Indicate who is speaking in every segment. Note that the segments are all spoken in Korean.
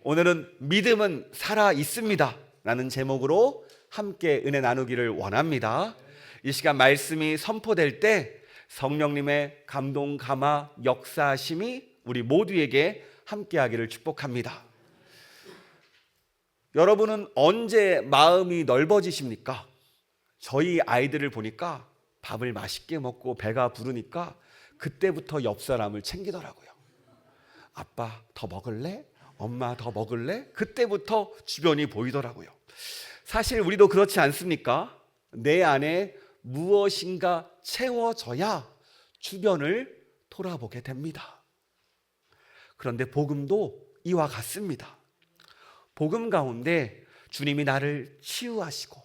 Speaker 1: 오늘은 믿음은 살아 있습니다 라는 제목으로 함께 은혜 나누기를 원합니다. 이 시간 말씀이 선포될 때 성령님의 감동, 감화, 역사하심이 우리 모두에게 함께하기를 축복합니다. 여러분은 언제 마음이 넓어지십니까? 저희 아이들을 보니까 밥을 맛있게 먹고 배가 부르니까 그때부터 옆 사람을 챙기더라고요. 아빠 더 먹을래? 엄마 더 먹을래? 그때부터 주변이 보이더라고요. 사실 우리도 그렇지 않습니까? 내 안에 무엇인가 채워져야 주변을 돌아보게 됩니다. 그런데 복음도 이와 같습니다. 복음 가운데 주님이 나를 치유하시고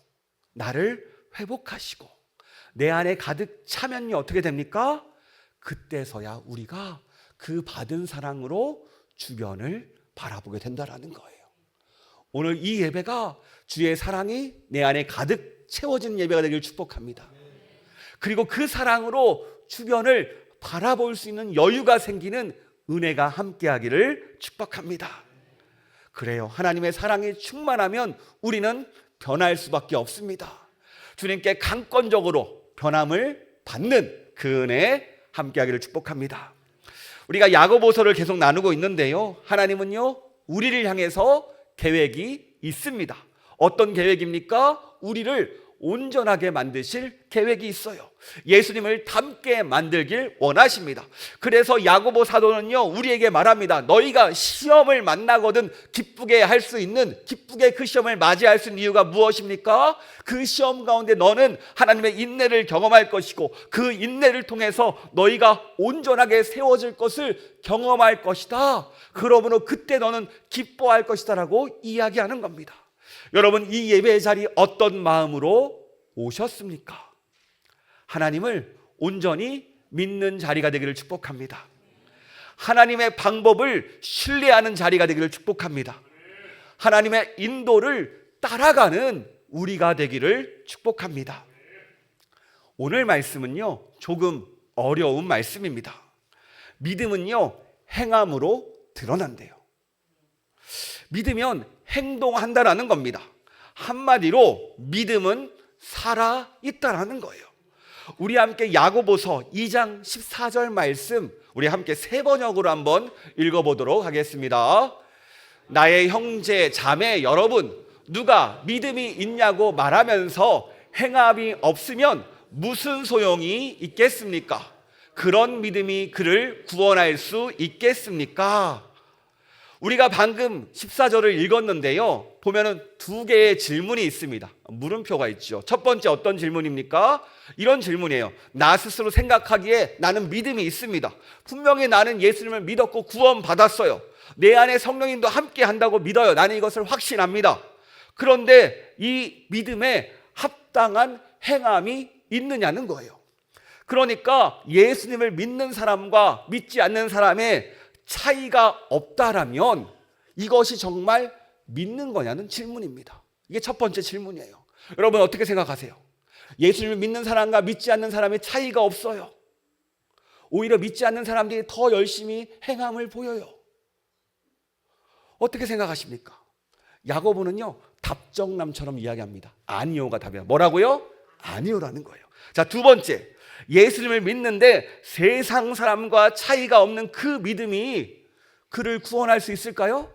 Speaker 1: 나를 회복하시고 내 안에 가득 차면요 어떻게 됩니까? 그때서야 우리가 그 받은 사랑으로 주변을 바라보게 된다는 거예요. 오늘 이 예배가 주의 사랑이 내 안에 가득 채워진 예배가 되길 축복합니다. 그리고 그 사랑으로 주변을 바라볼 수 있는 여유가 생기는 은혜가 함께하기를 축복합니다. 그래요. 하나님의 사랑이 충만하면 우리는 변할 수밖에 없습니다. 주님께 강권적으로 변함을 받는 그 은혜 함께하기를 축복합니다. 우리가 야고보서를 계속 나누고 있는데요, 하나님은요 우리를 향해서 계획이 있습니다. 어떤 계획입니까? 우리를 온전하게 만드실 계획이 있어요. 예수님을 닮게 만들길 원하십니다. 그래서 야고보 사도는요 우리에게 말합니다. 너희가 시험을 만나거든 기쁘게 할 수 있는, 기쁘게 그 시험을 맞이할 수 있는 이유가 무엇입니까? 그 시험 가운데 너는 하나님의 인내를 경험할 것이고 그 인내를 통해서 너희가 온전하게 세워질 것을 경험할 것이다. 그러므로 그때 너는 기뻐할 것이다 라고 이야기하는 겁니다. 여러분, 이 예배의 자리 어떤 마음으로 오셨습니까? 하나님을 온전히 믿는 자리가 되기를 축복합니다. 하나님의 방법을 신뢰하는 자리가 되기를 축복합니다. 하나님의 인도를 따라가는 우리가 되기를 축복합니다. 오늘 말씀은요 조금 어려운 말씀입니다. 믿음은요 행함으로 드러난대요. 믿으면 행동한다라는 겁니다. 한마디로 믿음은 살아있다라는 거예요. 우리 함께 야고보서 2장 14절 말씀 우리 함께 세 번역으로 한번 읽어보도록 하겠습니다. 나의 형제 자매 여러분, 누가 믿음이 있냐고 말하면서 행함이 없으면 무슨 소용이 있겠습니까? 그런 믿음이 그를 구원할 수 있겠습니까? 우리가 방금 14절을 읽었는데요, 보면은 두 개의 질문이 있습니다. 물음표가 있죠. 첫 번째 어떤 질문입니까? 이런 질문이에요. 나 스스로 생각하기에 나는 믿음이 있습니다. 분명히 나는 예수님을 믿었고 구원받았어요. 내 안에 성령님도 함께 한다고 믿어요. 나는 이것을 확신합니다. 그런데 이 믿음에 합당한 행함이 있느냐는 거예요. 그러니까 예수님을 믿는 사람과 믿지 않는 사람의 차이가 없다라면 이것이 정말 믿는 거냐는 질문입니다. 이게 첫 번째 질문이에요. 여러분 어떻게 생각하세요? 예수님을 믿는 사람과 믿지 않는 사람의 차이가 없어요. 오히려 믿지 않는 사람들이 더 열심히 행함을 보여요. 어떻게 생각하십니까? 야고보는요 답정남처럼 이야기합니다. 아니요가 답이에요. 뭐라고요? 아니요라는 거예요. 자, 두 번째, 예수님을 믿는데 세상 사람과 차이가 없는 그 믿음이 그를 구원할 수 있을까요?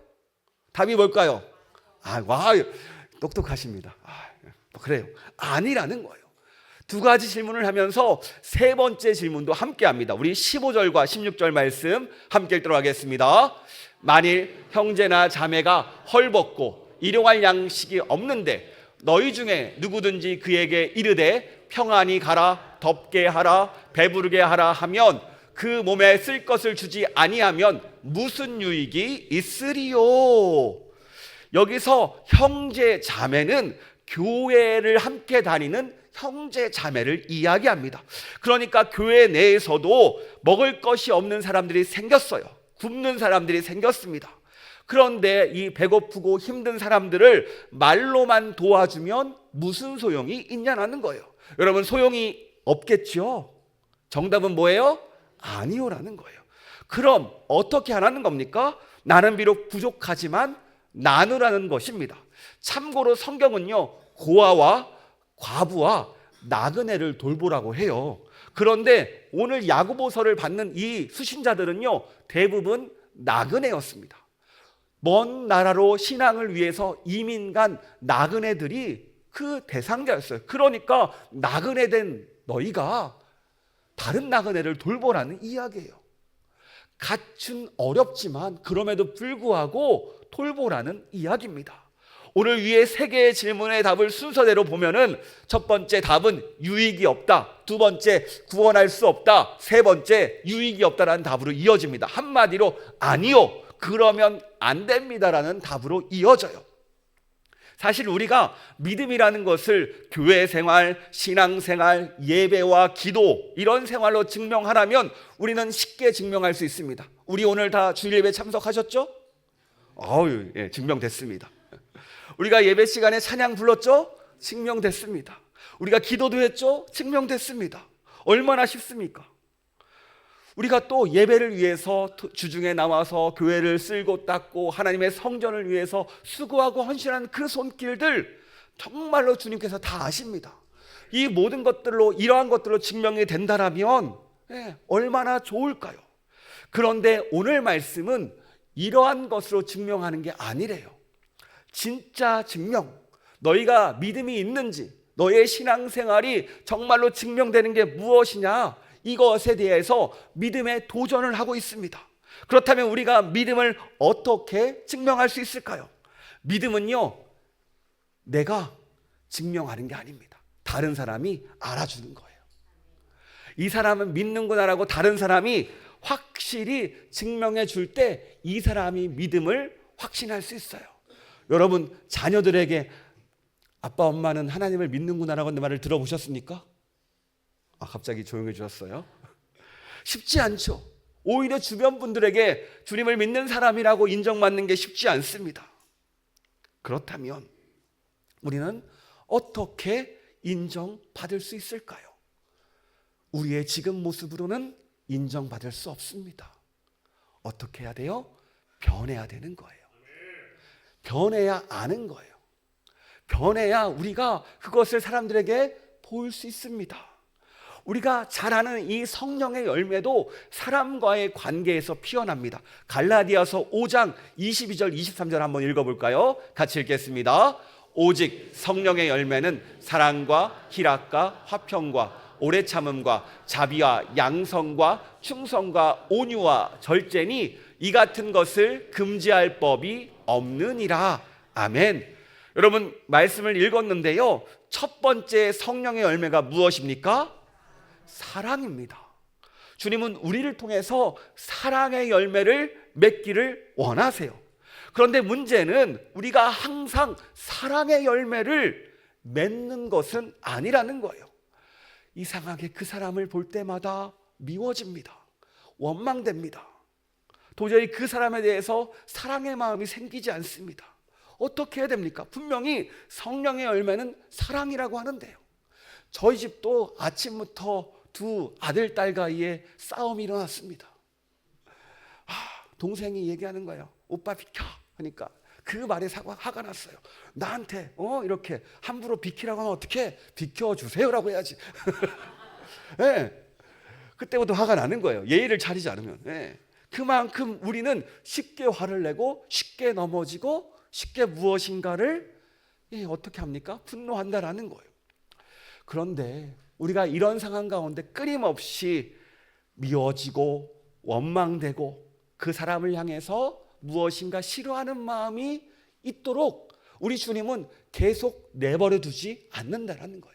Speaker 1: 답이 뭘까요? 와, 똑똑하십니다. 그래요. 아니라는 거예요. 두 가지 질문을 하면서 세 번째 질문도 함께 합니다. 우리 15절과 16절 말씀 함께 읽도록 하겠습니다. 만일 형제나 자매가 헐벗고 일용할 양식이 없는데 너희 중에 누구든지 그에게 이르되 평안히 가라, 덥게 하라, 배부르게 하라 하면 그 몸에 쓸 것을 주지 아니하면 무슨 유익이 있으리요? 여기서 형제 자매는 교회를 함께 다니는 형제 자매를 이야기합니다. 그러니까 교회 내에서도 먹을 것이 없는 사람들이 생겼어요. 굶는 사람들이 생겼습니다. 그런데 이 배고프고 힘든 사람들을 말로만 도와주면 무슨 소용이 있냐는 거예요. 여러분, 소용이 없겠죠? 정답은 뭐예요? 아니요라는 거예요. 그럼 어떻게 하라는 겁니까? 나는 비록 부족하지만 나누라는 것입니다. 참고로 성경은요, 고아와 과부와 나그네를 돌보라고 해요. 그런데 오늘 야고보서를 받는 이 수신자들은요, 대부분 나그네였습니다. 먼 나라로 신앙을 위해서 이민 간 나그네들이 그 대상자였어요. 그러니까 나그네 된 너희가 다른 나그네를 돌보라는 이야기예요. 갓은 어렵지만 그럼에도 불구하고 돌보라는 이야기입니다. 오늘 위에 세 개의 질문의 답을 순서대로 보면은 첫 번째 답은 유익이 없다, 두 번째 구원할 수 없다, 세 번째 유익이 없다라는 답으로 이어집니다. 한마디로 아니요, 그러면 안 됩니다라는 답으로 이어져요. 사실 우리가 믿음이라는 것을 교회 생활, 신앙 생활, 예배와 기도 이런 생활로 증명하라면 우리는 쉽게 증명할 수 있습니다. 우리 오늘 다 주일 예배 참석하셨죠? 예, 증명됐습니다. 우리가 예배 시간에 찬양 불렀죠? 증명됐습니다. 우리가 기도도 했죠? 증명됐습니다. 얼마나 쉽습니까? 우리가 또 예배를 위해서 주중에 나와서 교회를 쓸고 닦고 하나님의 성전을 위해서 수고하고 헌신하는 그 손길들 정말로 주님께서 다 아십니다. 이 모든 것들로, 이러한 것들로 증명이 된다라면 얼마나 좋을까요? 그런데 오늘 말씀은 이러한 것으로 증명하는 게 아니래요. 진짜 증명, 너희가 믿음이 있는지, 너의 신앙생활이 정말로 증명되는 게 무엇이냐, 이것에 대해서 믿음의 도전을 하고 있습니다. 그렇다면 우리가 믿음을 어떻게 증명할 수 있을까요? 믿음은요, 내가 증명하는 게 아닙니다. 다른 사람이 알아주는 거예요. 이 사람은 믿는구나라고 다른 사람이 확실히 증명해 줄 때 이 사람이 믿음을 확신할 수 있어요. 여러분, 자녀들에게 아빠 엄마는 하나님을 믿는구나라고 내 말을 들어보셨습니까? 갑자기 조용해졌어요. 쉽지 않죠. 오히려 주변 분들에게 주님을 믿는 사람이라고 인정받는 게 쉽지 않습니다. 그렇다면 우리는 어떻게 인정받을 수 있을까요? 우리의 지금 모습으로는 인정받을 수 없습니다. 어떻게 해야 돼요? 변해야 되는 거예요. 변해야 아는 거예요. 변해야 우리가 그것을 사람들에게 보일 수 있습니다. 우리가 잘 아는 이 성령의 열매도 사람과의 관계에서 피어납니다. 갈라디아서 5장 22절 23절 한번 읽어볼까요? 같이 읽겠습니다. 오직 성령의 열매는 사랑과 희락과 화평과 오래 참음과 자비와 양성과 충성과 온유와 절제니 이 같은 것을 금지할 법이 없느니라. 아멘. 여러분, 말씀을 읽었는데요, 첫 번째 성령의 열매가 무엇입니까? 사랑입니다. 주님은 우리를 통해서 사랑의 열매를 맺기를 원하세요. 그런데 문제는 우리가 항상 사랑의 열매를 맺는 것은 아니라는 거예요. 이상하게 그 사람을 볼 때마다 미워집니다. 원망됩니다. 도저히 그 사람에 대해서 사랑의 마음이 생기지 않습니다. 어떻게 해야 됩니까? 분명히 성령의 열매는 사랑이라고 하는데요, 저희 집도 아침부터 두 아들 딸 사이에 싸움이 일어났습니다. 동생이 얘기하는 거예요. 오빠 비켜 하니까 그 말에 화가 났어요. 나한테 이렇게 함부로 비키라고 하면 어떻게 비켜주세요라고 해야지. 네. 그때부터 화가 나는 거예요. 예의를 차리지 않으면. 네. 그만큼 우리는 쉽게 화를 내고 쉽게 넘어지고 쉽게 무엇인가를 어떻게 합니까? 분노한다라는 거예요. 그런데 우리가 이런 상황 가운데 끊임없이 미워지고 원망되고 그 사람을 향해서 무엇인가 싫어하는 마음이 있도록 우리 주님은 계속 내버려 두지 않는다라는 거예요.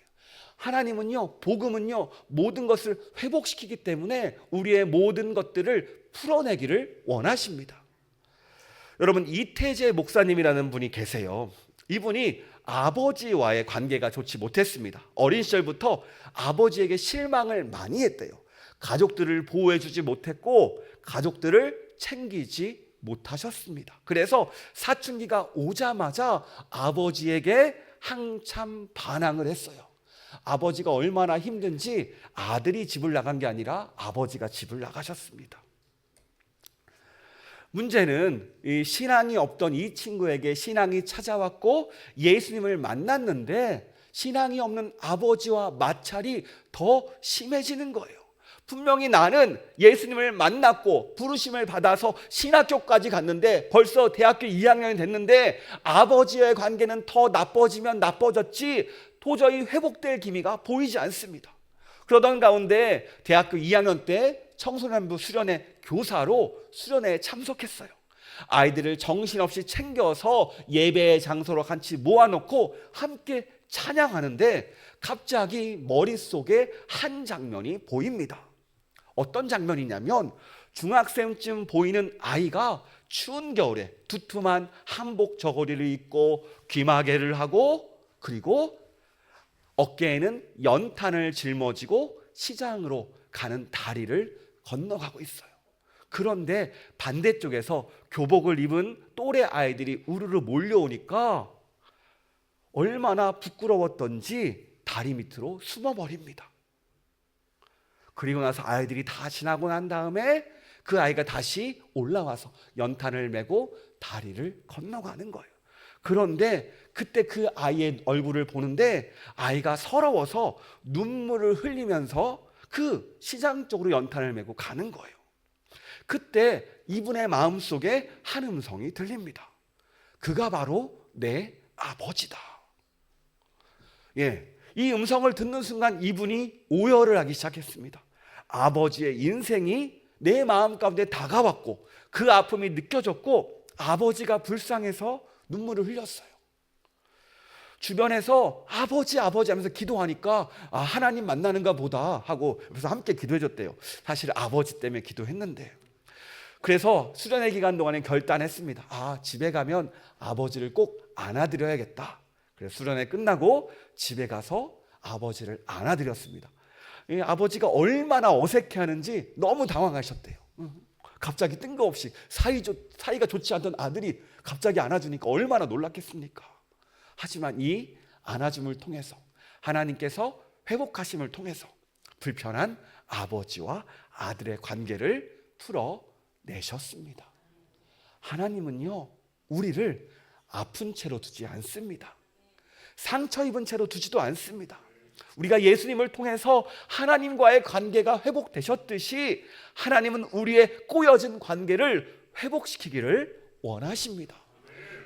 Speaker 1: 하나님은요, 복음은요, 모든 것을 회복시키기 때문에 우리의 모든 것들을 풀어내기를 원하십니다. 여러분, 이태재 목사님이라는 분이 계세요. 이분이 아버지와의 관계가 좋지 못했습니다. 어린 시절부터 아버지에게 실망을 많이 했대요. 가족들을 보호해주지 못했고 가족들을 챙기지 못하셨습니다. 그래서 사춘기가 오자마자 아버지에게 한참 반항을 했어요. 아버지가 얼마나 힘든지 아들이 집을 나간 게 아니라 아버지가 집을 나가셨습니다. 문제는 이 신앙이 없던 이 친구에게 신앙이 찾아왔고 예수님을 만났는데 신앙이 없는 아버지와 마찰이 더 심해지는 거예요. 분명히 나는 예수님을 만났고 부르심을 받아서 신학교까지 갔는데 벌써 대학교 2학년이 됐는데 아버지의 관계는 더 나빠지면 나빠졌지 도저히 회복될 기미가 보이지 않습니다. 그러던 가운데 대학교 2학년 때 청소년부 수련회 교사로 수련회에 참석했어요. 아이들을 정신없이 챙겨서 예배의 장소로 같이 모아놓고 함께 찬양하는데 갑자기 머릿속에 한 장면이 보입니다. 어떤 장면이냐면 중학생쯤 보이는 아이가 추운 겨울에 두툼한 한복 저고리를 입고 귀마개를 하고 그리고 어깨에는 연탄을 짊어지고 시장으로 가는 다리를 건너가고 있어요. 그런데 반대쪽에서 교복을 입은 또래 아이들이 우르르 몰려오니까 얼마나 부끄러웠던지 다리 밑으로 숨어버립니다. 그리고 나서 아이들이 다 지나고 난 다음에 그 아이가 다시 올라와서 연탄을 메고 다리를 건너가는 거예요. 그런데 그때 그 아이의 얼굴을 보는데 아이가 서러워서 눈물을 흘리면서 그 시장 쪽으로 연탄을 메고 가는 거예요. 그때 이분의 마음속에 한 음성이 들립니다. 그가 바로 내 아버지다. 이 음성을 듣는 순간 이분이 오열을 하기 시작했습니다. 아버지의 인생이 내 마음 가운데 다가왔고 그 아픔이 느껴졌고 아버지가 불쌍해서 눈물을 흘렸어요. 주변에서 아버지 하면서 기도하니까 하나님 만나는가 보다 하고 그래서 함께 기도해 줬대요. 사실 아버지 때문에 기도했는데 그래서 수련회 기간 동안에 결단했습니다. 집에 가면 아버지를 꼭 안아드려야겠다. 그래서 수련회 끝나고 집에 가서 아버지를 안아드렸습니다. 아버지가 얼마나 어색해하는지 너무 당황하셨대요. 갑자기 뜬금없이 사이가 좋지 않던 아들이 갑자기 안아주니까 얼마나 놀랐겠습니까? 하지만 이 안아줌을 통해서 하나님께서 회복하심을 통해서 불편한 아버지와 아들의 관계를 풀어내셨습니다. 하나님은요, 우리를 아픈 채로 두지 않습니다. 상처 입은 채로 두지도 않습니다. 우리가 예수님을 통해서 하나님과의 관계가 회복되셨듯이 하나님은 우리의 꼬여진 관계를 회복시키기를 원하십니다.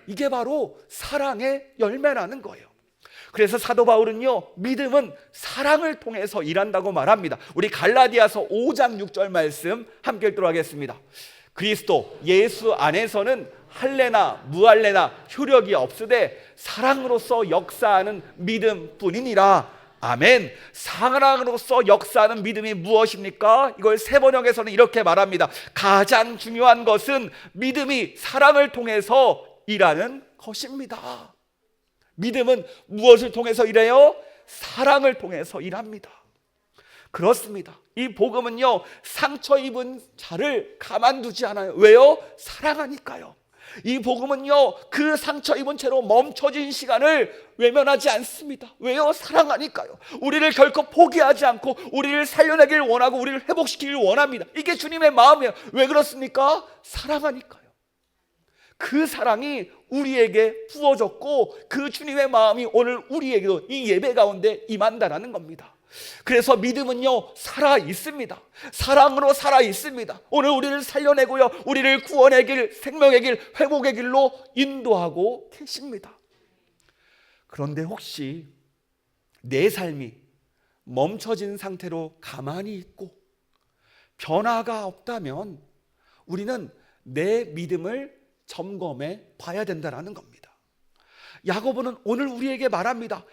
Speaker 1: 이게 바로 사랑의 열매라는 거예요. 그래서 사도 바울은요, 믿음은 사랑을 통해서 일한다고 말합니다. 우리 갈라디아서 5장 6절 말씀 함께 읽도록 하겠습니다. 그리스도 예수 안에서는 할례나 무할례나 효력이 없으되 사랑으로서 역사하는 믿음뿐이니라. 아멘. 사랑으로서 역사하는 믿음이 무엇입니까? 이걸 세번역에서는 이렇게 말합니다. 가장 중요한 것은 믿음이 사랑을 통해서 일하는 것입니다. 믿음은 무엇을 통해서 일해요? 사랑을 통해서 일합니다. 그렇습니다. 이 복음은요, 상처 입은 자를 가만두지 않아요. 왜요? 사랑하니까요. 이 복음은요, 그 상처 입은 채로 멈춰진 시간을 외면하지 않습니다. 왜요? 사랑하니까요. 우리를 결코 포기하지 않고 우리를 살려내길 원하고 우리를 회복시키길 원합니다. 이게 주님의 마음이에요. 왜 그렇습니까? 사랑하니까요. 그 사랑이 우리에게 부어졌고 그 주님의 마음이 오늘 우리에게도 이 예배 가운데 임한다라는 겁니다. 그래서 믿음은요, 살아 있습니다. 사랑으로 살아 있습니다. 오늘 우리를 살려내고요, 우리를 구원의 길, 생명의 길, 회복의 길로 인도하고 계십니다. 그런데 혹시 내 삶이 멈춰진 상태로 가만히 있고 변화가 없다면 우리는 내 믿음을 점검해 봐야 된다는 겁니다. 야고보는 오늘 우리에게 말합니다.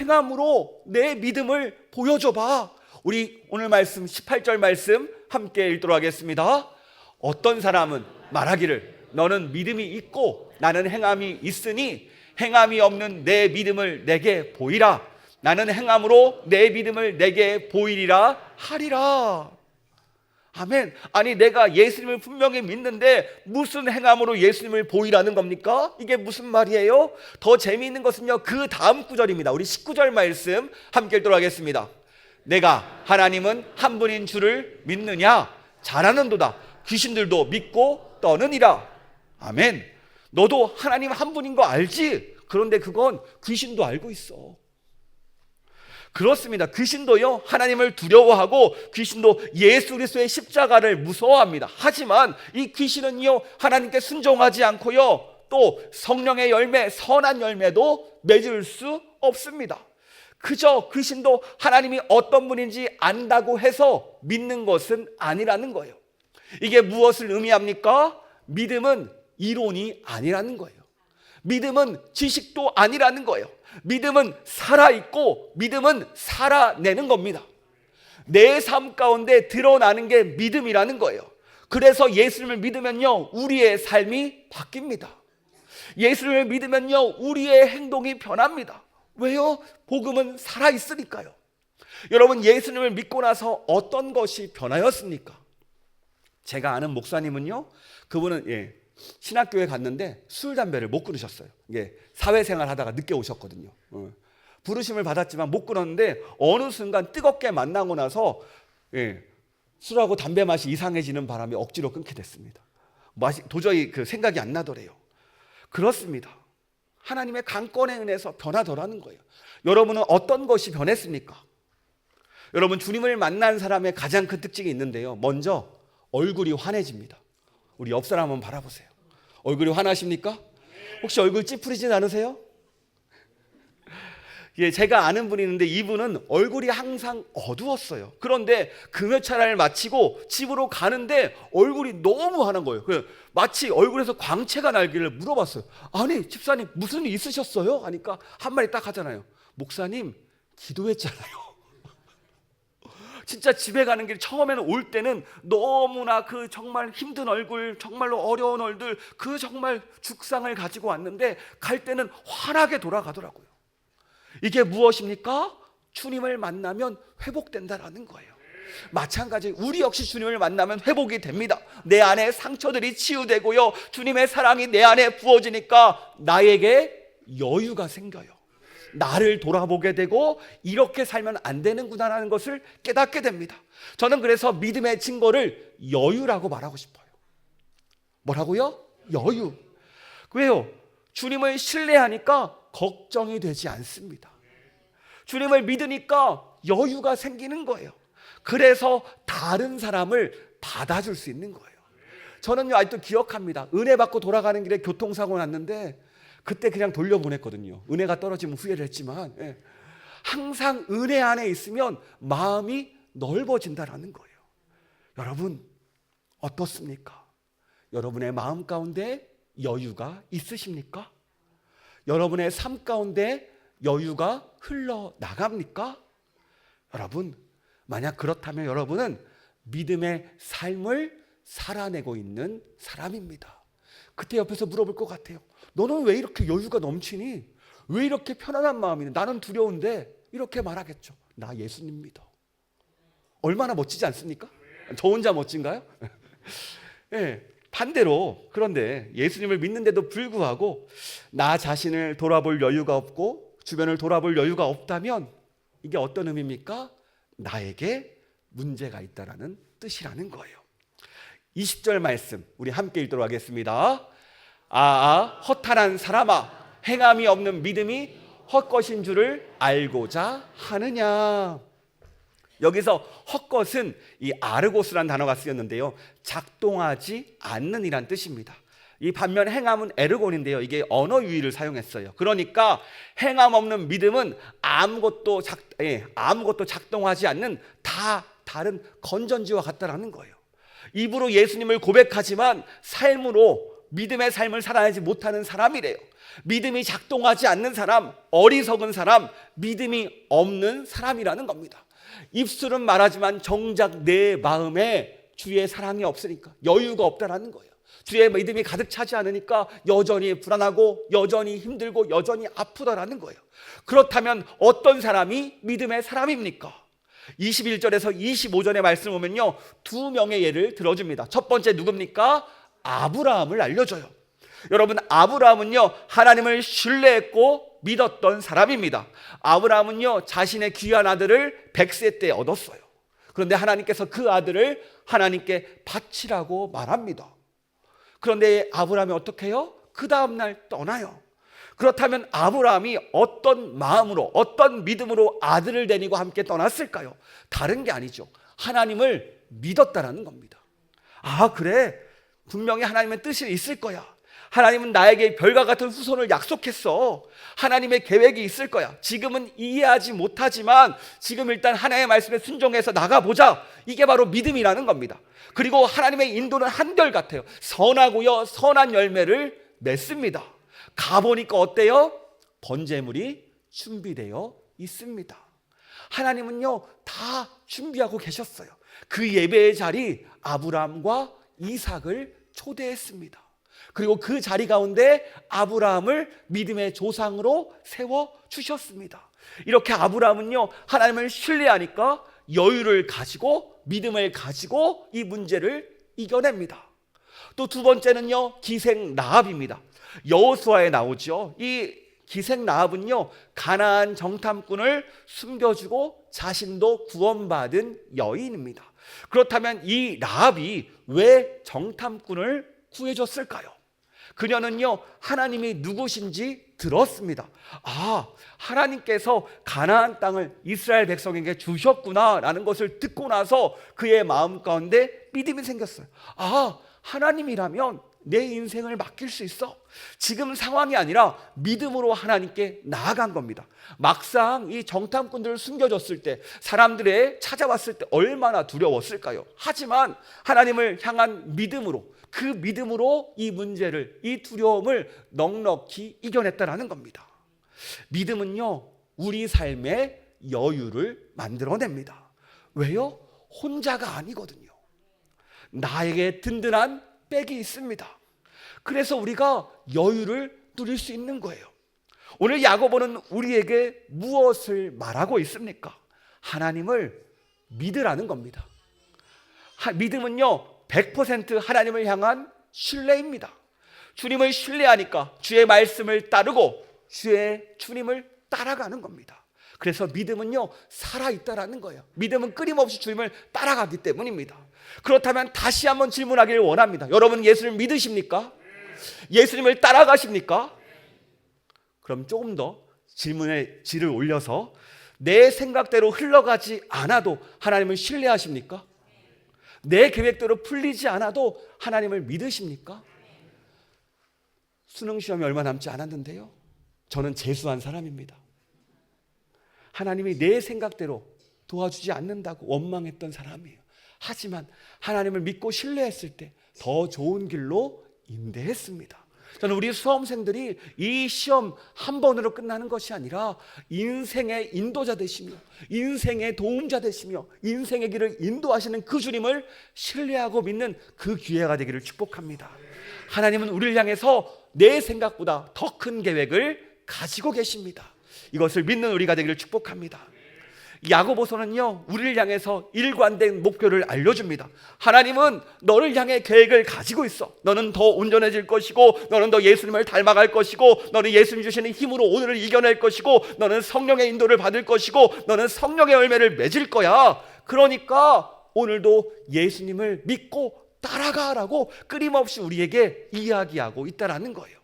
Speaker 1: 행함으로 내 믿음을 보여줘봐. 우리 오늘 말씀 18절 말씀 함께 읽도록 하겠습니다. 어떤 사람은 말하기를 너는 믿음이 있고 나는 행함이 있으니 행함이 없는 내 믿음을 내게 보이라. 나는 행함으로 내 믿음을 내게 보이리라 하리라. 아멘. 아니 내가 예수님을 분명히 믿는데 무슨 행함으로 예수님을 보이라는 겁니까? 이게 무슨 말이에요? 더 재미있는 것은요, 그 다음 구절입니다. 우리 19절 말씀 함께 읽도록 하겠습니다. 내가 하나님은 한 분인 줄을 믿느냐? 잘하는도다. 귀신들도 믿고 떠느니라. 아멘. 너도 하나님 한 분인 거 알지? 그런데 그건 귀신도 알고 있어. 그렇습니다. 귀신도요, 하나님을 두려워하고 귀신도 예수 그리스도의 십자가를 무서워합니다. 하지만 이 귀신은요, 하나님께 순종하지 않고요, 또 성령의 열매, 선한 열매도 맺을 수 없습니다. 그저 귀신도 하나님이 어떤 분인지 안다고 해서 믿는 것은 아니라는 거예요. 이게 무엇을 의미합니까? 믿음은 이론이 아니라는 거예요. 믿음은 지식도 아니라는 거예요. 믿음은 살아있고 믿음은 살아내는 겁니다. 내 삶 가운데 드러나는 게 믿음이라는 거예요. 그래서 예수님을 믿으면요, 우리의 삶이 바뀝니다. 예수님을 믿으면요, 우리의 행동이 변합니다. 왜요? 복음은 살아있으니까요. 여러분, 예수님을 믿고 나서 어떤 것이 변하였습니까? 제가 아는 목사님은요, 그분은 신학교에 갔는데 술, 담배를 못 끊으셨어요. 사회생활 하다가 늦게 오셨거든요. 부르심을 받았지만 못 끊었는데 어느 순간 뜨겁게 만나고 나서 술하고 담배 맛이 이상해지는 바람에 억지로 끊게 됐습니다. 도저히 그 생각이 안 나더래요. 그렇습니다. 하나님의 강권에 은혜서 변하더라는 거예요. 여러분은 어떤 것이 변했습니까? 여러분, 주님을 만난 사람의 가장 큰 특징이 있는데요, 먼저 얼굴이 환해집니다. 우리 옆 사람 한번 바라보세요. 얼굴이 환하십니까? 혹시 얼굴 찌푸리진 않으세요? 제가 아는 분이 있는데 이분은 얼굴이 항상 어두웠어요. 그런데 금요철을 마치고 집으로 가는데 얼굴이 너무 환한 거예요. 마치 얼굴에서 광채가 날기를 물어봤어요. 아니, 집사님 무슨 일 있으셨어요? 하니까 한 마디 딱 하잖아요. 목사님, 기도했잖아요. 진짜 집에 가는 길 처음에는 올 때는 너무나 그 정말 힘든 얼굴, 정말로 어려운 얼굴, 그 정말 죽상을 가지고 왔는데 갈 때는 환하게 돌아가더라고요. 이게 무엇입니까? 주님을 만나면 회복된다라는 거예요. 마찬가지, 우리 역시 주님을 만나면 회복이 됩니다. 내 안에 상처들이 치유되고요, 주님의 사랑이 내 안에 부어지니까 나에게 여유가 생겨요. 나를 돌아보게 되고 이렇게 살면 안 되는구나라는 것을 깨닫게 됩니다. 저는 그래서 믿음의 증거를 여유라고 말하고 싶어요. 뭐라고요? 여유. 왜요? 주님을 신뢰하니까 걱정이 되지 않습니다. 주님을 믿으니까 여유가 생기는 거예요. 그래서 다른 사람을 받아줄 수 있는 거예요. 저는요, 아직도 기억합니다. 은혜 받고 돌아가는 길에 교통사고 났는데 그때 그냥 돌려보냈거든요. 은혜가 떨어지면 후회를 했지만, 항상 은혜 안에 있으면 마음이 넓어진다라는 거예요. 여러분, 어떻습니까? 여러분의 마음 가운데 여유가 있으십니까? 여러분의 삶 가운데 여유가 흘러나갑니까? 여러분, 만약 그렇다면 여러분은 믿음의 삶을 살아내고 있는 사람입니다. 그때 옆에서 물어볼 것 같아요. 너는 왜 이렇게 여유가 넘치니? 왜 이렇게 편안한 마음이니? 나는 두려운데. 이렇게 말하겠죠. 나 예수님 믿어. 얼마나 멋지지 않습니까? 저 혼자 멋진가요? 반대로, 그런데 예수님을 믿는데도 불구하고 나 자신을 돌아볼 여유가 없고 주변을 돌아볼 여유가 없다면 이게 어떤 의미입니까? 나에게 문제가 있다라는 뜻이라는 거예요. 20절 말씀 우리 함께 읽도록 하겠습니다. 허탄한 사람아, 행함이 없는 믿음이 헛것인 줄을 알고자 하느냐. 여기서 헛것은 이 아르고스라는 단어가 쓰였는데요, 작동하지 않는 이란 뜻입니다. 이 반면 행함은 에르곤인데요, 이게 언어 유희를 사용했어요. 그러니까 행함 없는 믿음은 아무것도 작동하지 않는 다른 건전지와 같다라는 거예요. 입으로 예수님을 고백하지만 삶으로 믿음의 삶을 살아내지 못하는 사람이래요. 믿음이 작동하지 않는 사람, 어리석은 사람, 믿음이 없는 사람이라는 겁니다. 입술은 말하지만 정작 내 마음에 주의 사랑이 없으니까 여유가 없다라는 거예요. 주의 믿음이 가득 차지 않으니까 여전히 불안하고 여전히 힘들고 여전히 아프다라는 거예요. 그렇다면 어떤 사람이 믿음의 사람입니까? 21절에서 25절의 말씀 보면요, 두 명의 예를 들어줍니다. 첫 번째 누굽니까? 아브라함을 알려줘요. 여러분, 아브라함은요, 하나님을 신뢰했고 믿었던 사람입니다. 아브라함은요, 자신의 귀한 아들을 100세 때 얻었어요. 그런데 하나님께서 그 아들을 하나님께 바치라고 말합니다. 그런데 아브라함이 어떻게 해요? 그 다음날 떠나요. 그렇다면 아브라함이 어떤 마음으로, 어떤 믿음으로 아들을 데리고 함께 떠났을까요? 다른 게 아니죠. 하나님을 믿었다라는 겁니다. 아, 그래, 분명히 하나님의 뜻이 있을 거야. 하나님은 나에게 별과 같은 후손을 약속했어. 하나님의 계획이 있을 거야. 지금은 이해하지 못하지만 지금 일단 하나님의 말씀에 순종해서 나가보자. 이게 바로 믿음이라는 겁니다. 그리고 하나님의 인도는 한결같아요. 선하고요, 선한 열매를 맺습니다. 가보니까 어때요? 번제물이 준비되어 있습니다. 하나님은요, 다 준비하고 계셨어요. 그 예배의 자리, 아브라함과 이삭을 초대했습니다. 그리고 그 자리 가운데 아브라함을 믿음의 조상으로 세워주셨습니다. 이렇게 아브라함은요, 하나님을 신뢰하니까 여유를 가지고 믿음을 가지고 이 문제를 이겨냅니다. 또 두 번째는요, 기생 라합입니다. 여호수아에 나오죠. 이 기생 라합은요, 가나안 정탐꾼을 숨겨주고 자신도 구원받은 여인입니다. 그렇다면 이 라합이 왜 정탐꾼을 구해줬을까요? 그녀는요, 하나님이 누구신지 들었습니다. 아, 하나님께서 가나안 땅을 이스라엘 백성에게 주셨구나라는 것을 듣고 나서 그의 마음 가운데 믿음이 생겼어요. 아, 하나님이라면 내 인생을 맡길 수 있어. 지금 상황이 아니라 믿음으로 하나님께 나아간 겁니다. 막상 이 정탐꾼들을 숨겨줬을 때, 사람들의 찾아왔을 때 얼마나 두려웠을까요? 하지만 하나님을 향한 믿음으로, 그 믿음으로 이 문제를, 이 두려움을 넉넉히 이겨냈다라는 겁니다. 믿음은요, 우리 삶의 여유를 만들어냅니다. 왜요? 혼자가 아니거든요. 나에게 든든한 백이 있습니다. 그래서 우리가 여유를 누릴 수 있는 거예요. 오늘 야고보는 우리에게 무엇을 말하고 있습니까? 하나님을 믿으라는 겁니다. 믿음은요, 100% 하나님을 향한 신뢰입니다. 주님을 신뢰하니까 주의 말씀을 따르고 주님을 따라가는 겁니다. 그래서 믿음은요, 살아있다라는 거예요. 믿음은 끊임없이 주님을 따라가기 때문입니다. 그렇다면 다시 한번 질문하기를 원합니다. 여러분, 예수를 믿으십니까? 예수님을 따라가십니까? 그럼 조금 더 질문의 질을 올려서, 내 생각대로 흘러가지 않아도 하나님을 신뢰하십니까? 내 계획대로 풀리지 않아도 하나님을 믿으십니까? 수능 시험이 얼마 남지 않았는데요, 저는 재수한 사람입니다. 하나님이 내 생각대로 도와주지 않는다고 원망했던 사람이에요. 하지만 하나님을 믿고 신뢰했을 때 더 좋은 길로 인도했습니다. 저는 우리 수험생들이 이 시험 한 번으로 끝나는 것이 아니라 인생의 인도자 되시며 인생의 도움자 되시며 인생의 길을 인도하시는 그 주님을 신뢰하고 믿는 그 기회가 되기를 축복합니다. 하나님은 우리를 향해서 내 생각보다 더 큰 계획을 가지고 계십니다. 이것을 믿는 우리가 되기를 축복합니다. 야고보서는요, 우리를 향해서 일관된 목표를 알려줍니다. 하나님은 너를 향해 계획을 가지고 있어. 너는 더 온전해질 것이고, 너는 더 예수님을 닮아갈 것이고, 너는 예수님 주시는 힘으로 오늘을 이겨낼 것이고, 너는 성령의 인도를 받을 것이고, 너는 성령의 열매를 맺을 거야. 그러니까 오늘도 예수님을 믿고 따라가라고 끊임없이 우리에게 이야기하고 있다라는 거예요.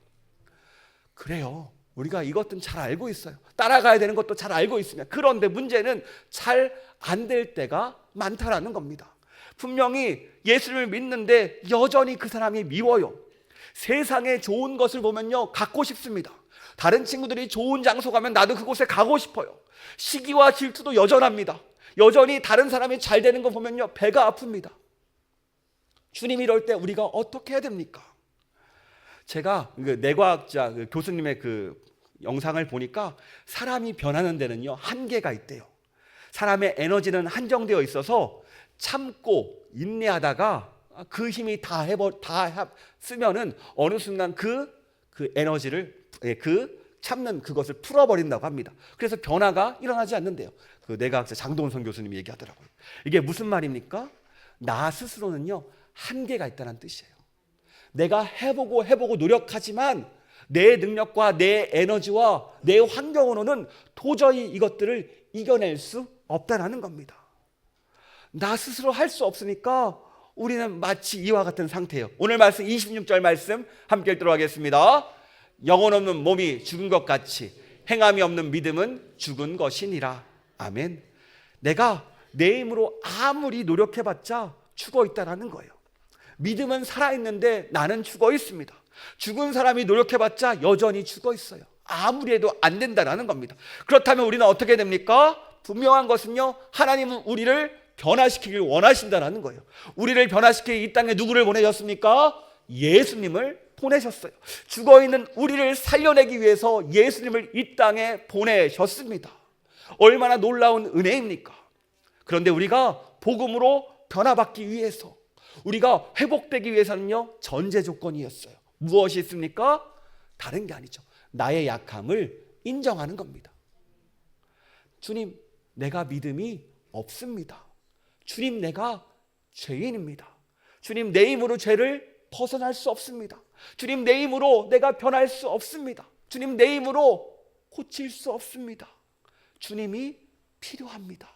Speaker 1: 그래요, 우리가 이것도 잘 알고 있어요. 따라가야 되는 것도 잘 알고 있습니다. 그런데 문제는 잘 안 될 때가 많다라는 겁니다. 분명히 예수님을 믿는데 여전히 그 사람이 미워요. 세상에 좋은 것을 보면요, 갖고 싶습니다. 다른 친구들이 좋은 장소 가면 나도 그곳에 가고 싶어요. 시기와 질투도 여전합니다. 여전히 다른 사람이 잘 되는 거 보면요, 배가 아픕니다. 주님, 이럴 때 우리가 어떻게 해야 됩니까? 제가 뇌과학자 교수님의 그 영상을 보니까 사람이 변하는 데는요, 한계가 있대요. 사람의 에너지는 한정되어 있어서 참고 인내하다가 그 힘이 다 쓰면은 어느 순간 그 에너지를, 참는 그것을 풀어버린다고 합니다. 그래서 변화가 일어나지 않는데요. 그 뇌과학자 장동선 교수님이 얘기하더라고요. 이게 무슨 말입니까? 나 스스로는요, 한계가 있다는 뜻이에요. 내가 해보고 노력하지만 내 능력과 내 에너지와 내 환경으로는 도저히 이것들을 이겨낼 수 없다는 겁니다. 나 스스로 할 수 없으니까 우리는 마치 이와 같은 상태예요. 오늘 말씀 26절 말씀 함께 읽도록 하겠습니다. 영혼 없는 몸이 죽은 것 같이 행함이 없는 믿음은 죽은 것이니라. 아멘. 내가 내 힘으로 아무리 노력해봤자 죽어 있다라는 거예요. 믿음은 살아있는데 나는 죽어 있습니다. 죽은 사람이 노력해봤자 여전히 죽어 있어요. 아무리 해도 안 된다라는 겁니다. 그렇다면 우리는 어떻게 됩니까? 분명한 것은요, 하나님은 우리를 변화시키길 원하신다라는 거예요. 우리를 변화시키기 이 땅에 누구를 보내셨습니까? 예수님을 보내셨어요. 죽어있는 우리를 살려내기 위해서 예수님을 이 땅에 보내셨습니다. 얼마나 놀라운 은혜입니까? 그런데 우리가 복음으로 변화받기 위해서, 우리가 회복되기 위해서는요, 전제 조건이었어요. 무엇이 있습니까? 다른 게 아니죠. 나의 약함을 인정하는 겁니다. 주님, 내가 믿음이 없습니다. 주님, 내가 죄인입니다. 주님, 내 힘으로 죄를 벗어날 수 없습니다. 주님, 내 힘으로 내가 변할 수 없습니다. 주님, 내 힘으로 고칠 수 없습니다. 주님이 필요합니다.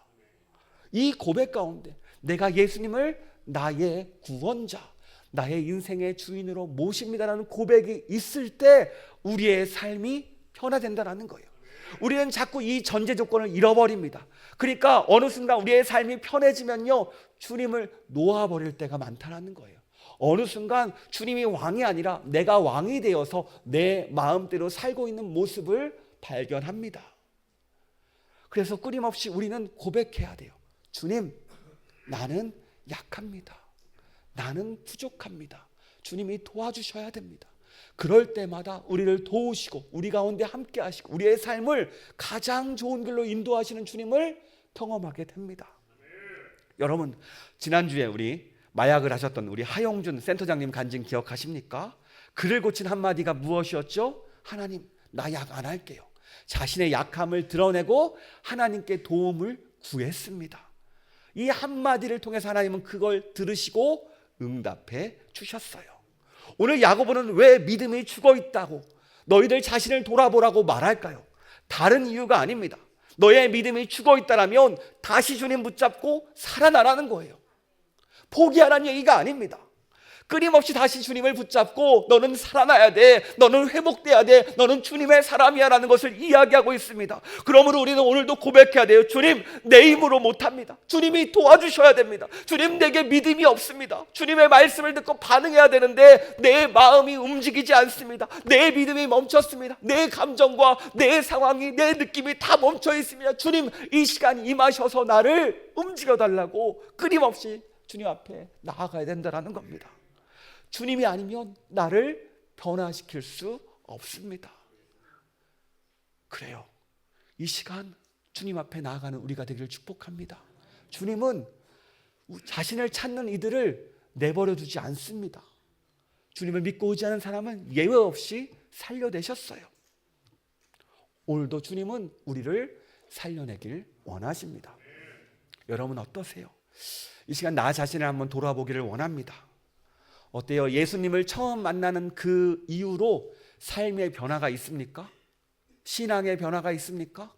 Speaker 1: 이 고백 가운데 내가 예수님을 나의 구원자, 나의 인생의 주인으로 모십니다라는 고백이 있을 때 우리의 삶이 변화된다는 거예요. 우리는 자꾸 이 전제 조건을 잃어버립니다. 그러니까 어느 순간 우리의 삶이 편해지면요, 주님을 놓아버릴 때가 많다는 거예요. 어느 순간 주님이 왕이 아니라 내가 왕이 되어서 내 마음대로 살고 있는 모습을 발견합니다. 그래서 끊임없이 우리는 고백해야 돼요. 주님, 나는 약합니다. 나는 부족합니다. 주님이 도와주셔야 됩니다. 그럴 때마다 우리를 도우시고 우리 가운데 함께 하시고 우리의 삶을 가장 좋은 길로 인도하시는 주님을 경험하게 됩니다. 여러분, 지난주에 우리 마약을 하셨던 우리 하용준 센터장님 간증 기억하십니까? 그를 고친 한마디가 무엇이었죠? 하나님, 나 약 안 할게요. 자신의 약함을 드러내고 하나님께 도움을 구했습니다. 이 한마디를 통해서 하나님은 그걸 들으시고 응답해 주셨어요. 오늘 야고보는 왜 믿음이 죽어 있다고 너희들 자신을 돌아보라고 말할까요? 다른 이유가 아닙니다. 너의 믿음이 죽어 있다라면 다시 주님 붙잡고 살아나라는 거예요. 포기하라는 얘기가 아닙니다. 끊임없이 다시 주님을 붙잡고 너는 살아나야 돼, 너는 회복돼야 돼, 너는 주님의 사람이야 라는 것을 이야기하고 있습니다. 그러므로 우리는 오늘도 고백해야 돼요. 주님, 내 힘으로 못합니다. 주님이 도와주셔야 됩니다. 주님, 내게 믿음이 없습니다. 주님의 말씀을 듣고 반응해야 되는데 내 마음이 움직이지 않습니다. 내 믿음이 멈췄습니다. 내 감정과 내 상황이, 내 느낌이 다 멈춰 있습니다. 주님, 이 시간 임하셔서 나를 움직여달라고 끊임없이 주님 앞에 나아가야 된다는 겁니다. 주님이 아니면 나를 변화시킬 수 없습니다. 그래요. 이 시간 주님 앞에 나아가는 우리가 되기를 축복합니다. 주님은 자신을 찾는 이들을 내버려 두지 않습니다. 주님을 믿고 오지 않은 사람은 예외 없이 살려내셨어요. 오늘도 주님은 우리를 살려내길 원하십니다. 여러분 어떠세요? 이 시간 나 자신을 한번 돌아보기를 원합니다. 어때요? 예수님을 처음 만나는 그 이후로 삶의 변화가 있습니까? 신앙의 변화가 있습니까?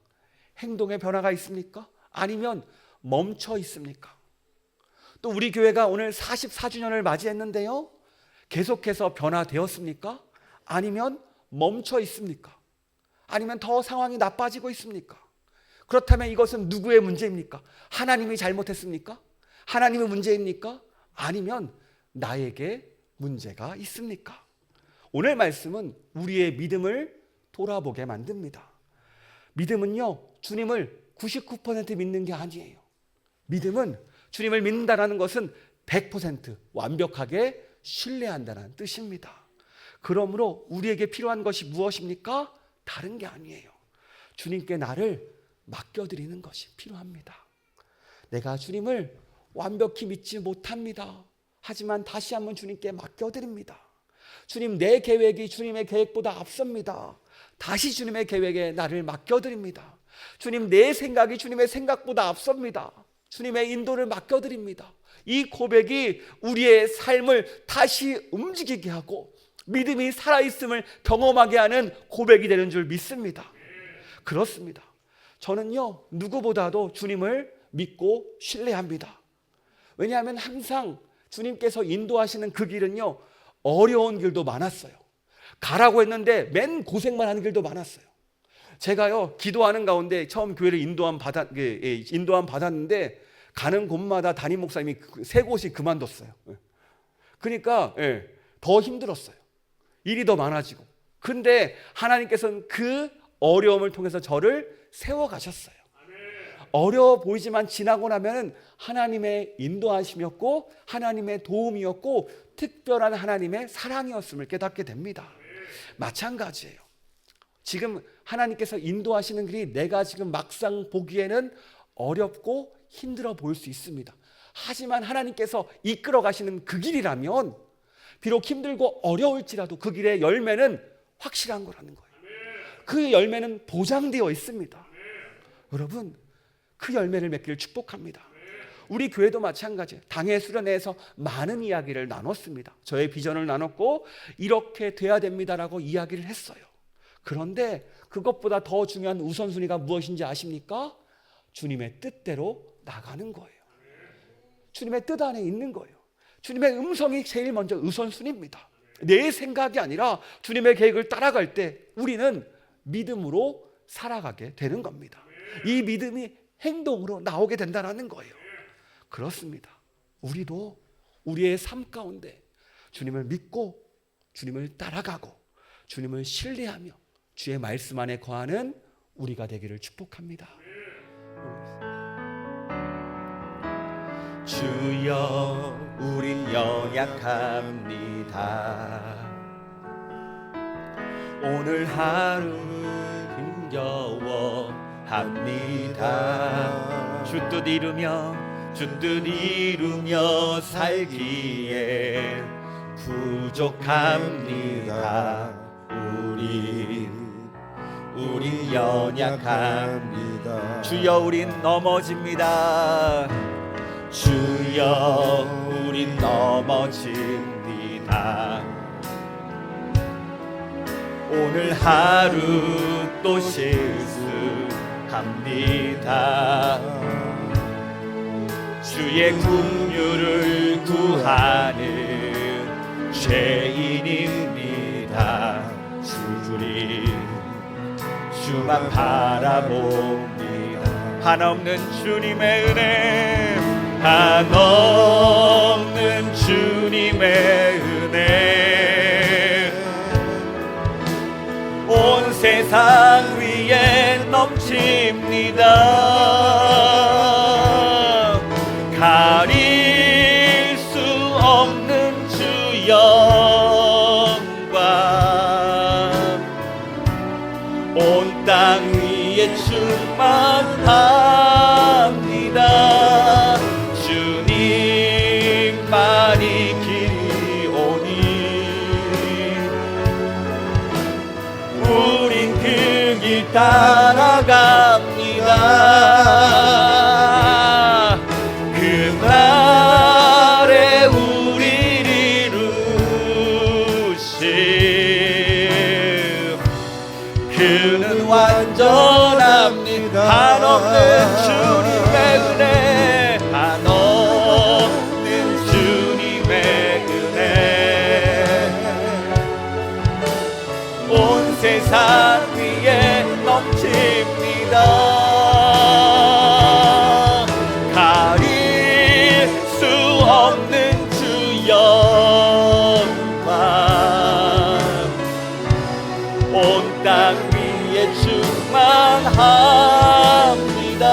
Speaker 1: 행동의 변화가 있습니까? 아니면 멈춰 있습니까? 또 우리 교회가 오늘 44주년을 맞이했는데요, 계속해서 변화되었습니까? 아니면 멈춰 있습니까? 아니면 더 상황이 나빠지고 있습니까? 그렇다면 이것은 누구의 문제입니까? 하나님이 잘못했습니까? 하나님의 문제입니까? 아니면 나에게 문제가 있습니까? 오늘 말씀은 우리의 믿음을 돌아보게 만듭니다. 믿음은요, 주님을 99% 믿는 게 아니에요. 믿음은 주님을 믿는다는 것은 100% 완벽하게 신뢰한다는 뜻입니다. 그러므로 우리에게 필요한 것이 무엇입니까? 다른 게 아니에요. 주님께 나를 맡겨드리는 것이 필요합니다. 내가 주님을 완벽히 믿지 못합니다. 하지만 다시 한번 주님께 맡겨드립니다. 주님, 내 계획이 주님의 계획보다 앞섭니다. 다시 주님의 계획에 나를 맡겨드립니다. 주님, 내 생각이 주님의 생각보다 앞섭니다. 주님의 인도를 맡겨드립니다. 이 고백이 우리의 삶을 다시 움직이게 하고 믿음이 살아있음을 경험하게 하는 고백이 되는 줄 믿습니다. 그렇습니다. 저는요, 누구보다도 주님을 믿고 신뢰합니다. 왜냐하면 항상 주님께서 인도하시는 그 길은요, 어려운 길도 많았어요. 가라고 했는데 맨 고생만 하는 길도 많았어요. 제가요, 기도하는 가운데 처음 교회를 인도함 받았는데 가는 곳마다 담임 목사님이 세 곳이 그만뒀어요. 그러니까 더 힘들었어요. 일이 더 많아지고. 근데 하나님께서는 그 어려움을 통해서 저를 세워가셨어요. 어려워 보이지만 지나고 나면 하나님의 인도하심이었고 하나님의 도움이었고 특별한 하나님의 사랑이었음을 깨닫게 됩니다. 마찬가지예요. 지금 하나님께서 인도하시는 길이 내가 지금 막상 보기에는 어렵고 힘들어 보일 수 있습니다. 하지만 하나님께서 이끌어 가시는 그 길이라면 비록 힘들고 어려울지라도 그 길의 열매는 확실한 거라는 거예요. 그 열매는 보장되어 있습니다. 여러분, 그 열매를 맺기를 축복합니다. 우리 교회도 마찬가지예요. 당회 수련회에서 많은 이야기를 나눴습니다. 저의 비전을 나눴고 이렇게 돼야 됩니다라고 이야기를 했어요. 그런데 그것보다 더 중요한 우선순위가 무엇인지 아십니까? 주님의 뜻대로 나가는 거예요. 주님의 뜻 안에 있는 거예요. 주님의 음성이 제일 먼저 우선순위입니다. 내 생각이 아니라 주님의 계획을 따라갈 때 우리는 믿음으로 살아가게 되는 겁니다. 이 믿음이 행동으로 나오게 된다는 거예요. 그렇습니다. 우리도 우리의 삶 가운데 주님을 믿고 주님을 따라가고 주님을 신뢰하며 주의 말씀 안에 거하는 우리가 되기를 축복합니다.
Speaker 2: 주여 우린 연약합니다. 오늘 하루 힘겨워합니다. 주 뜻 이루며 살기에 부족합니다. 우린 연약합니다.
Speaker 1: 주여 우린 넘어집니다.
Speaker 2: 주여 우린 넘어집니다. 오늘 하루 또 실수합니다. 주의 긍휼을 구하는 죄인입니다. 주만 바라봅니다.
Speaker 1: 한없는 주님의 은혜,
Speaker 2: 한없는 주님의 은혜 온 세상 위에 넘칩니다. 가릴 수 없는 주 영광 온 땅 위에 충만합니다. 주님만이 길이 오니 우린 그 길 따라갑니다. 그날에 우리를 이루신 그는 완전합니다. 한없는 주님의 은혜, 한없는 주님의 은혜 온 세상 위에 넘칩니다. 가릴 수 없는 주 영광 온 땅 위에 충만합니다.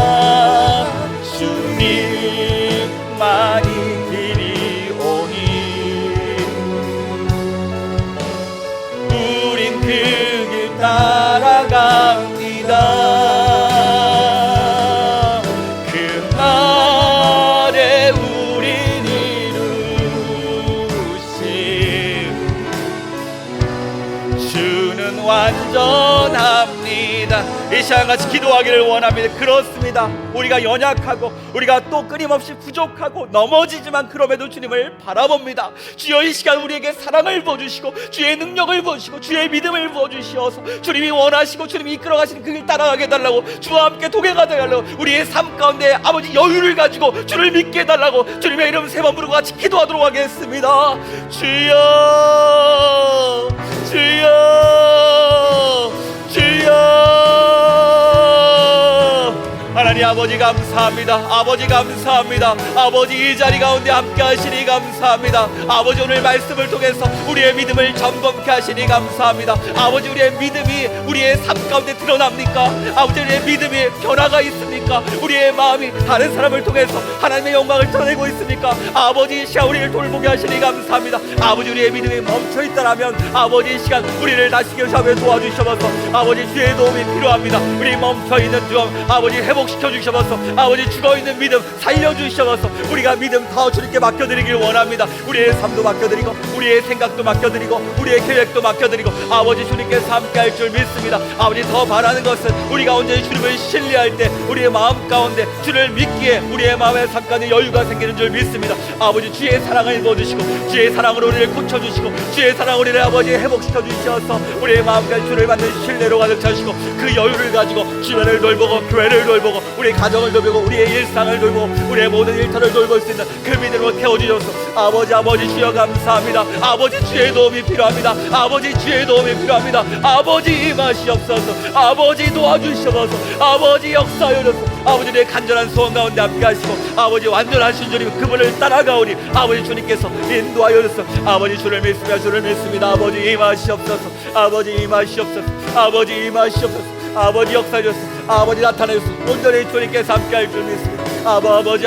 Speaker 2: 주님만이 길이 오니 우린 그 길 따라갑니다. 그날에 우린 이루신 주는 완전합니다. 이 시간 같이 기도하기를 원합니다. 그렇습니다. 우리가 연약하고 우리가 또 끊임없이 부족하고 넘어지지만 그럼에도 주님을 바라봅니다. 주여 이 시간 우리에게 사랑을 부어주시고 주의 능력을 부어주시고 주의 믿음을 부어주시어서 주님이 원하시고 주님이 이끌어가시는 그 길 따라가게 해달라고, 주와 함께 동행하게 해달라고, 우리의 삶 가운데 아버지 여유를 가지고 주를 믿게 해달라고 주님의 이름 세 번 부르고 같이 기도하도록 하겠습니다. 주여 주여 주여. 하나님 아버지 감사합니다. 아버지 감사합니다. 아버지 이 자리 가운데 함께 하시니 감사합니다. 아버지 오늘 말씀을 통해서 우리의 믿음을 점검케 하시니 감사합니다. 아버지 우리의 믿음이 우리의 삶 가운데 드러납니까? 아버지 우리의 믿음이 변화가 있습니까? 우리의 마음이 다른 사람을 통해서 하나님의 영광을 드러내고 있습니까? 아버지 이 시간 우리를 돌보게 하시니 감사합니다. 아버지 우리의 믿음이 멈춰있다라면 아버지 이 시간 우리를 다시 잡아 도와주셔서 아버지 주의 도움이 필요합니다. 우리 멈춰있는 중 아버지 회복시켜 주셔서 아버지 죽어있는 믿음 살려주셔서 우리가 믿음 더 주님께 맡겨드리길 원합니다. 우리의 삶도 맡겨드리고 우리의 생각도 맡겨드리고 우리의 계획도 맡겨드리고 아버지 주님께서 함께 할 줄 믿습니다. 아버지 더 바라는 것은 우리가 온전히 주님을 신뢰할 때 우리의 마음 가운데 주를 믿기에 우리의 마음의 잠깐의 여유가 생기는 줄 믿습니다. 아버지 주의 사랑을 부어주시고 주의 사랑으로 우리를 고쳐주시고 주의 사랑으로 우리를 아버지 회복시켜 주셔서 우리의 마음까지 주를 받는 신뢰로 가득 차시고 그 여유를 가지고 주변을 돌보고 교회를 돌보고 우리의 가정을 돌보고 우리의 일상을 돌보고 우리의 모든 일터를 돌볼 수 있는 그 믿음으로 태워주셔서 아버지 주여 감사합니다. 아버지 주의 도움이 필요합니다. 아버지 주의 도움이 필요합니다. 아버지 임하시옵소서. 아버지 도와주시옵소서. 아버지 역사하여서 아버지 내 간절한 소원 가운데 함께 하시고 아버지 완전하신 주님 그분을 따라가오니 아버지 주님께서 인도하여서 아버지 주를 믿습니다. 주를 믿습니다. 아버지 임하시옵소서. 아버지 임하시옵소서. 아버지 임하시옵소서. 아버지 역사하여서 아버지 나타내소서. 온전히 주님께서 함께 할 줄 믿습니다. 아버지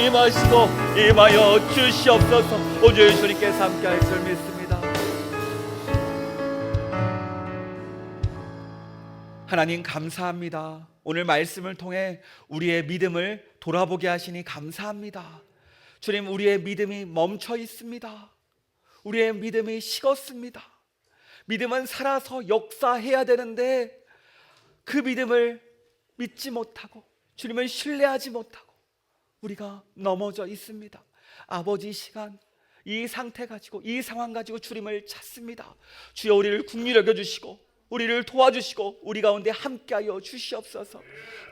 Speaker 2: 임하시고 임하여 주시옵소서. 온전히 주님께서 함께 할 줄 믿습니다. 하나님 감사합니다. 오늘 말씀을 통해 우리의 믿음을 돌아보게 하시니 감사합니다. 주님 우리의 믿음이 멈춰 있습니다. 우리의 믿음이 식었습니다. 믿음은 살아서 역사해야 되는데 그 믿음을 믿지 못하고 주님을 신뢰하지 못하고 우리가 넘어져 있습니다. 아버지 이 시간 이 상태 가지고 이 상황 가지고 주님을 찾습니다. 주여 우리를 긍휼히 여겨주시고 우리를 도와주시고 우리 가운데 함께하여 주시옵소서.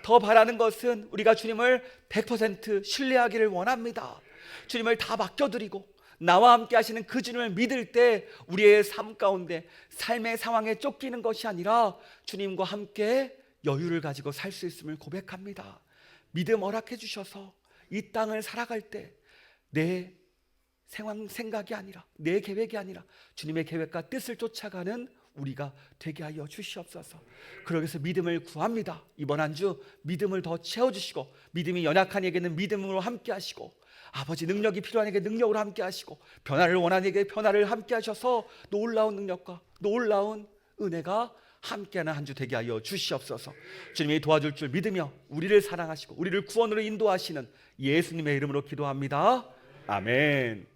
Speaker 2: 더 바라는 것은 우리가 주님을 100% 신뢰하기를 원합니다. 주님을 다 맡겨드리고 나와 함께 하시는 그 주님을 믿을 때 우리의 삶 가운데 삶의 상황에 쫓기는 것이 아니라 주님과 함께 여유를 가지고 살 수 있음을 고백합니다. 믿음 허락해 주셔서 이 땅을 살아갈 때 내 생각이 아니라 내 계획이 아니라 주님의 계획과 뜻을 쫓아가는 우리가 되게 하여 주시옵소서. 그러기 위해서 믿음을 구합니다. 이번 한 주 믿음을 더 채워주시고 믿음이 연약한 이에게는 믿음으로 함께 하시고 아버지 능력이 필요한 이에게 능력으로 함께 하시고 변화를 원하는 이에게 변화를 함께 하셔서 놀라운 능력과 놀라운 은혜가 함께하는 한 주 되게 하여 주시옵소서. 주님이 도와줄 줄 믿으며 우리를 사랑하시고 우리를 구원으로 인도하시는 예수님의 이름으로 기도합니다. 아멘.